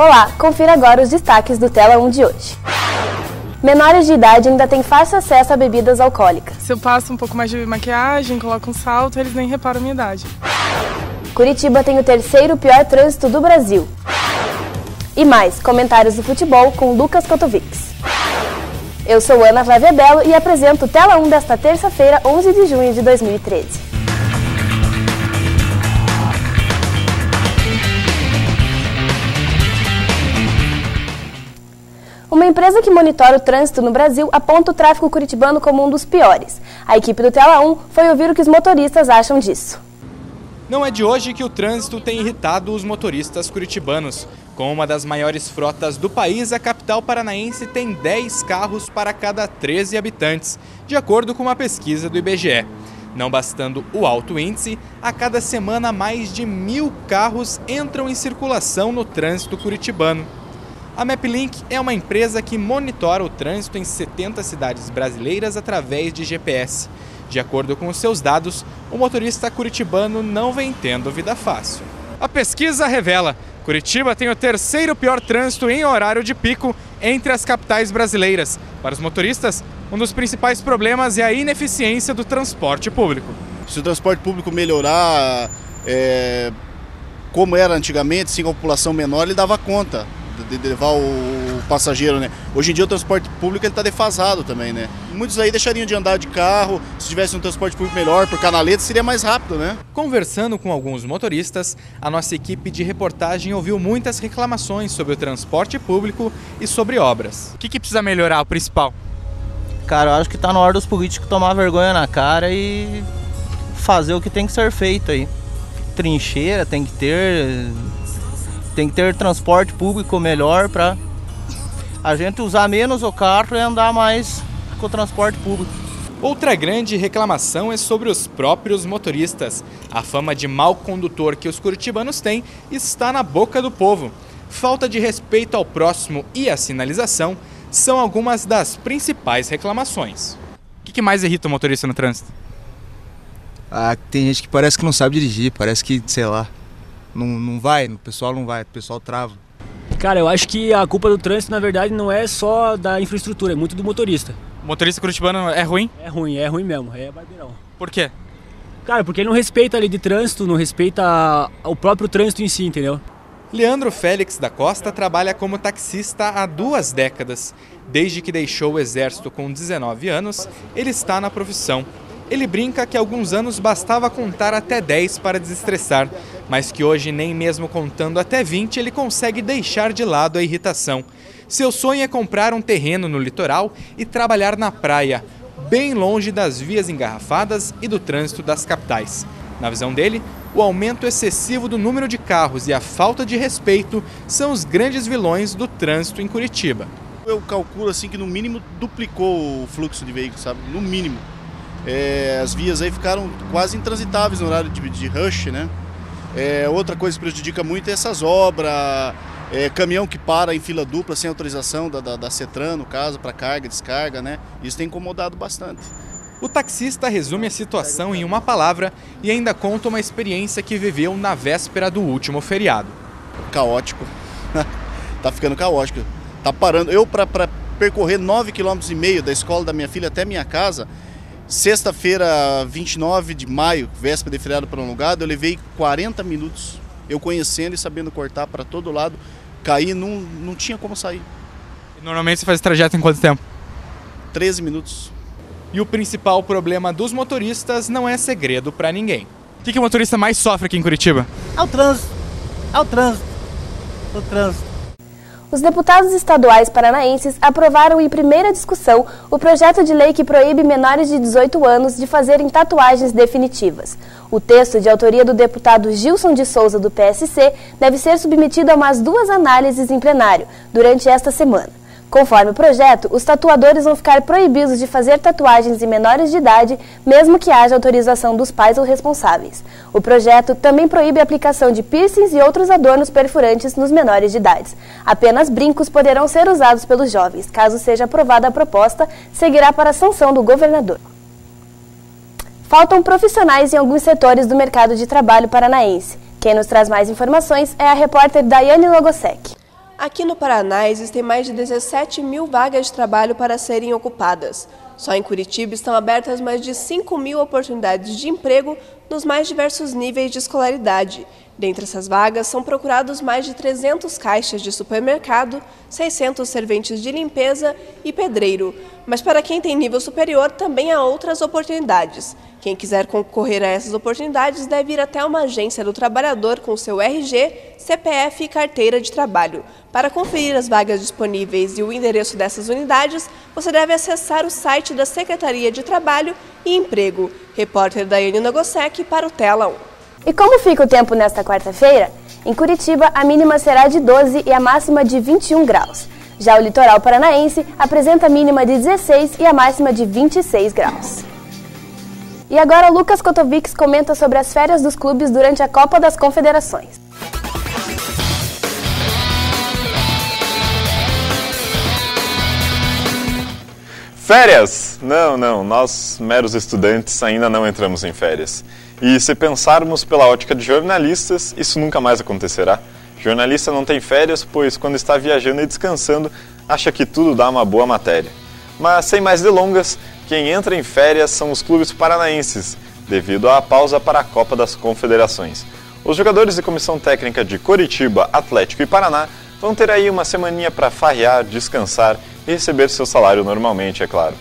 Olá, confira agora os destaques do Tela 1 de hoje. Menores de idade ainda têm fácil acesso a bebidas alcoólicas. Se eu passo um pouco mais de maquiagem, coloco um salto, eles nem reparam a minha idade. Curitiba tem o terceiro pior trânsito do Brasil. E mais, comentários do futebol com Lucas Kotovics. Eu sou Ana Flávia Belo e apresento o Tela 1 desta terça-feira, 11 de junho de 2013. Uma empresa que monitora o trânsito no Brasil aponta o tráfego curitibano como um dos piores. A equipe do Tela 1 foi ouvir o que os motoristas acham disso. Não é de hoje que o trânsito tem irritado os motoristas curitibanos. Com uma das maiores frotas do país, a capital paranaense tem 10 carros para cada 13 habitantes, de acordo com uma pesquisa do IBGE. Não bastando o alto índice, a cada semana mais de 1.000 carros entram em circulação no trânsito curitibano. A MapLink é uma empresa que monitora o trânsito em 70 cidades brasileiras através de GPS. De acordo com os seus dados, o motorista curitibano não vem tendo vida fácil. A pesquisa revela: Curitiba tem o terceiro pior trânsito em horário de pico entre as capitais brasileiras. Para os motoristas, um dos principais problemas é a ineficiência do transporte público. Se o transporte público melhorar, como era antigamente, sim, com a população menor, ele dava conta de levar o passageiro, né? Hoje em dia o transporte público está defasado também, né? Muitos aí deixariam de andar de carro, se tivesse um transporte público melhor, por canaleta seria mais rápido, né? Conversando com alguns motoristas, a nossa equipe de reportagem ouviu muitas reclamações sobre o transporte público e sobre obras. O que precisa melhorar, o principal? Cara, eu acho que está na hora dos políticos tomar vergonha na cara e fazer o que tem que ser feito aí. Trincheira tem que ter transporte público melhor para a gente usar menos o carro e andar mais com o transporte público. Outra grande reclamação é sobre os próprios motoristas. A fama de mau condutor que os curitibanos têm está na boca do povo. Falta de respeito ao próximo e a sinalização são algumas das principais reclamações. O que mais irrita o motorista no trânsito? Tem gente que parece que não sabe dirigir, parece que, sei lá, não vai, o pessoal não vai, o pessoal trava. Cara, eu acho que a culpa do trânsito, na verdade, não é só da infraestrutura, é muito do motorista. O motorista curitibano é ruim? É ruim mesmo, é barbeirão. Por quê? Cara, porque ele não respeita a lei de trânsito, não respeita o próprio trânsito em si, entendeu? Leandro Félix da Costa trabalha como taxista há 2 décadas. Desde que deixou o exército com 19 anos, ele está na profissão. Ele brinca que há alguns anos bastava contar até 10 para desestressar, mas que hoje nem mesmo contando até 20 ele consegue deixar de lado a irritação. Seu sonho é comprar um terreno no litoral e trabalhar na praia, bem longe das vias engarrafadas e do trânsito das capitais. Na visão dele, o aumento excessivo do número de carros e a falta de respeito são os grandes vilões do trânsito em Curitiba. Eu calculo assim que no mínimo duplicou o fluxo de veículos, sabe? No mínimo. As vias aí ficaram quase intransitáveis no horário de rush, né? Outra coisa que prejudica muito é essas obras, caminhão que para em fila dupla sem autorização da CETRAN, no caso, para carga, descarga, né? Isso tem incomodado bastante. O taxista resume a situação em uma palavra e ainda conta uma experiência que viveu na véspera do último feriado. Caótico. Tá ficando caótico. Tá parando. Eu, para percorrer 9,5 km da escola da minha filha até minha casa, sexta-feira, 29 de maio, véspera de feriado prolongado, eu levei 40 minutos, eu conhecendo e sabendo cortar para todo lado, caí, não tinha como sair. E normalmente você faz esse trajeto em quanto tempo? 13 minutos. E o principal problema dos motoristas não é segredo para ninguém. O que o motorista mais sofre aqui em Curitiba? É o trânsito. Os deputados estaduais paranaenses aprovaram em primeira discussão o projeto de lei que proíbe menores de 18 anos de fazerem tatuagens definitivas. O texto, de autoria do deputado Gilson de Souza, do PSC, deve ser submetido a umas 2 análises em plenário durante esta semana. Conforme o projeto, os tatuadores vão ficar proibidos de fazer tatuagens em menores de idade, mesmo que haja autorização dos pais ou responsáveis. O projeto também proíbe a aplicação de piercings e outros adornos perfurantes nos menores de idade. Apenas brincos poderão ser usados pelos jovens. Caso seja aprovada a proposta, seguirá para a sanção do governador. Faltam profissionais em alguns setores do mercado de trabalho paranaense. Quem nos traz mais informações é a repórter Daiane Logosec. Aqui no Paraná existem mais de 17 mil vagas de trabalho para serem ocupadas. Só em Curitiba estão abertas mais de 5 mil oportunidades de emprego nos mais diversos níveis de escolaridade. Dentre essas vagas, são procurados mais de 300 caixas de supermercado, 600 serventes de limpeza e pedreiro. Mas para quem tem nível superior, também há outras oportunidades. Quem quiser concorrer a essas oportunidades deve ir até uma agência do trabalhador com seu RG, CPF e carteira de trabalho. Para conferir as vagas disponíveis e o endereço dessas unidades, você deve acessar o site da Secretaria de Trabalho e Emprego. Repórter Daiane Nagosek para o Tela 1. E como fica o tempo nesta quarta-feira? Em Curitiba, a mínima será de 12 e a máxima de 21 graus. Já o litoral paranaense apresenta a mínima de 16 e a máxima de 26 graus. E agora Lucas Kotovics comenta sobre as férias dos clubes durante a Copa das Confederações. Férias? Não, nós, meros estudantes, ainda não entramos em férias. E se pensarmos pela ótica de jornalistas, isso nunca mais acontecerá. Jornalista não tem férias, pois quando está viajando e descansando, acha que tudo dá uma boa matéria. Mas sem mais delongas, quem entra em férias são os clubes paranaenses, devido à pausa para a Copa das Confederações. Os jogadores e comissão técnica de Coritiba, Atlético e Paraná vão ter aí uma semaninha para farrear, descansar e receber seu salário normalmente, é claro.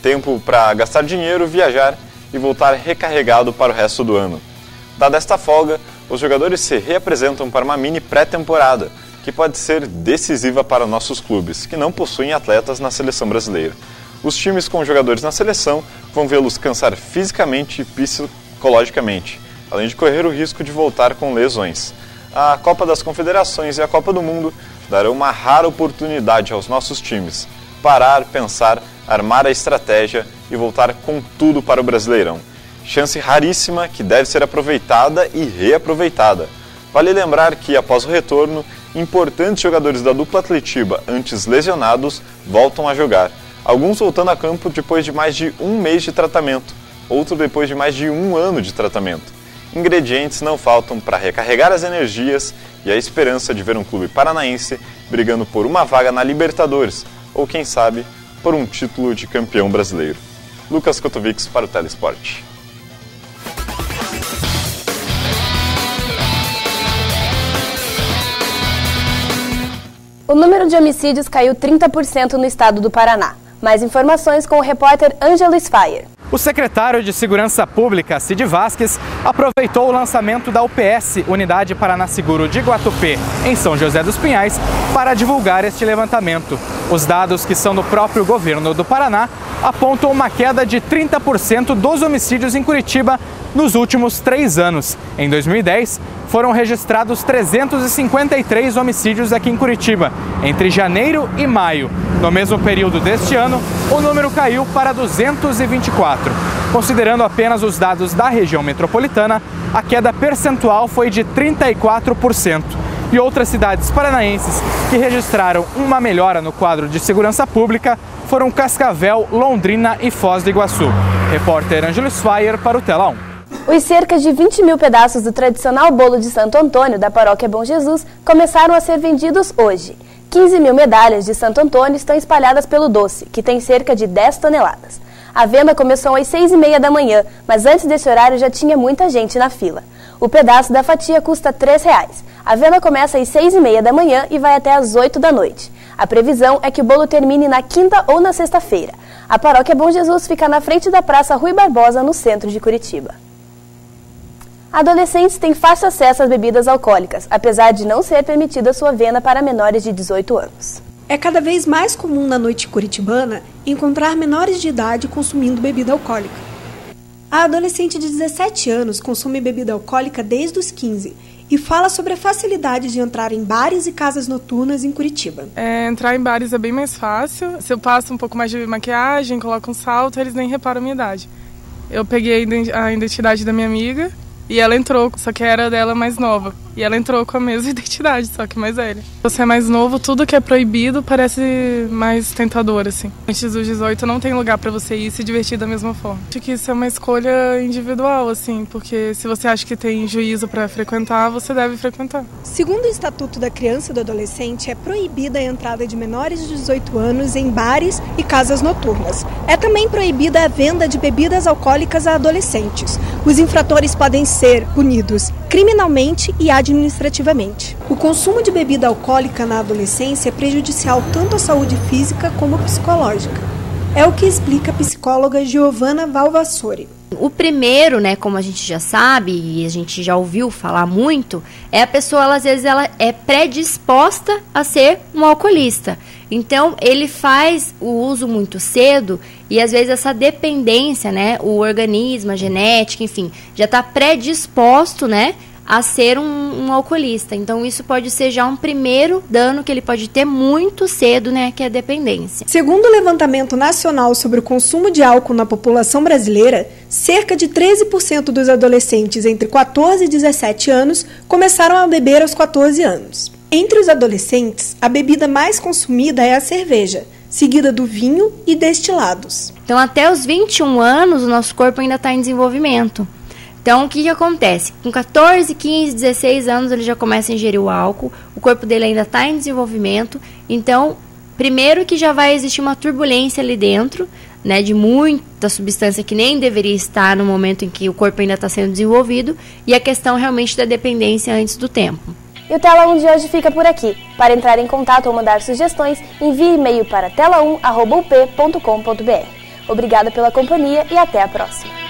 Tempo para gastar dinheiro, viajar e voltar recarregado para o resto do ano. Dada esta folga, os jogadores se reapresentam para uma mini pré-temporada, que pode ser decisiva para nossos clubes, que não possuem atletas na seleção brasileira. Os times com jogadores na seleção vão vê-los cansar fisicamente e psicologicamente, além de correr o risco de voltar com lesões. A Copa das Confederações e a Copa do Mundo darão uma rara oportunidade aos nossos times. Parar, pensar, armar a estratégia e voltar com tudo para o Brasileirão. Chance raríssima que deve ser aproveitada e reaproveitada. Vale lembrar que, após o retorno, importantes jogadores da dupla Atletiba, antes lesionados, voltam a jogar. Alguns voltando a campo depois de mais de um mês de tratamento, outros depois de mais de um ano de tratamento. Ingredientes não faltam para recarregar as energias e a esperança de ver um clube paranaense brigando por uma vaga na Libertadores, ou quem sabe, por um título de campeão brasileiro. Lucas Kotovics para o Telesport. O número de homicídios caiu 30% no estado do Paraná. Mais informações com o repórter Ângelo Sfaier. O secretário de Segurança Pública, Cid Vasques, aproveitou o lançamento da UPS, Unidade Paraná Seguro de Guatupê, em São José dos Pinhais, para divulgar este levantamento. Os dados, que são do próprio governo do Paraná, apontam uma queda de 30% dos homicídios em Curitiba nos últimos 3 anos. Em 2010, foram registrados 353 homicídios aqui em Curitiba, entre janeiro e maio. No mesmo período deste ano, o número caiu para 224. Considerando apenas os dados da região metropolitana, a queda percentual foi de 34%. E outras cidades paranaenses que registraram uma melhora no quadro de segurança pública foram Cascavel, Londrina e Foz do Iguaçu. Repórter Ângelo Sfaier para o Tela 1. Os cerca de 20 mil pedaços do tradicional bolo de Santo Antônio da Paróquia Bom Jesus começaram a ser vendidos hoje. 15 mil medalhas de Santo Antônio estão espalhadas pelo doce, que tem cerca de 10 toneladas. A venda começou às 6h30 da manhã, mas antes desse horário já tinha muita gente na fila. O pedaço da fatia custa R$ 3,00. A venda começa às 6h30 da manhã e vai até às 8 da noite. A previsão é que o bolo termine na quinta ou na sexta-feira. A Paróquia Bom Jesus fica na frente da Praça Rui Barbosa, no centro de Curitiba. Adolescentes têm fácil acesso às bebidas alcoólicas, apesar de não ser permitida sua venda para menores de 18 anos. É cada vez mais comum na noite curitibana encontrar menores de idade consumindo bebida alcoólica. A adolescente de 17 anos consome bebida alcoólica desde os 15 e fala sobre a facilidade de entrar em bares e casas noturnas em Curitiba. Entrar em bares é bem mais fácil. Se eu passo um pouco mais de maquiagem, coloco um salto, eles nem reparam a minha idade. Eu peguei a identidade da minha amiga e ela entrou, só que era dela mais nova. E ela entrou com a mesma identidade, só que mais velha. Você é mais novo, tudo que é proibido parece mais tentador, assim. Antes dos 18 não tem lugar pra você ir e se divertir da mesma forma. Acho que isso é uma escolha individual, assim, porque se você acha que tem juízo pra frequentar, você deve frequentar. Segundo o Estatuto da Criança e do Adolescente, é proibida a entrada de menores de 18 anos em bares e casas noturnas. É também proibida a venda de bebidas alcoólicas a adolescentes. Os infratores podem ser punidos criminalmente e administrativamente. O consumo de bebida alcoólica na adolescência é prejudicial tanto à saúde física como psicológica. É o que explica a psicóloga Giovanna Valvassori. O primeiro, né, como a gente já sabe e a gente já ouviu falar muito, é a pessoa, às vezes, ela é predisposta a ser um alcoolista. Então, ele faz o uso muito cedo e, às vezes, essa dependência, né, o organismo, a genética, enfim, já está predisposto, né, a ser um alcoolista. Então, isso pode ser já um primeiro dano que ele pode ter muito cedo, né, que é a dependência. Segundo o levantamento nacional sobre o consumo de álcool na população brasileira, cerca de 13% dos adolescentes entre 14 e 17 anos começaram a beber aos 14 anos. Entre os adolescentes, a bebida mais consumida é a cerveja, seguida do vinho e destilados. Então, até os 21 anos, o nosso corpo ainda está em desenvolvimento. Então, o que acontece? Com 14, 15, 16 anos, ele já começa a ingerir o álcool, o corpo dele ainda está em desenvolvimento. Então, primeiro que já vai existir uma turbulência ali dentro, né, de muita substância que nem deveria estar no momento em que o corpo ainda está sendo desenvolvido, e a questão realmente da dependência antes do tempo. E o Tela 1 de hoje fica por aqui. Para entrar em contato ou mandar sugestões, envie e-mail para tela1@up.com.br. Obrigada pela companhia e até a próxima.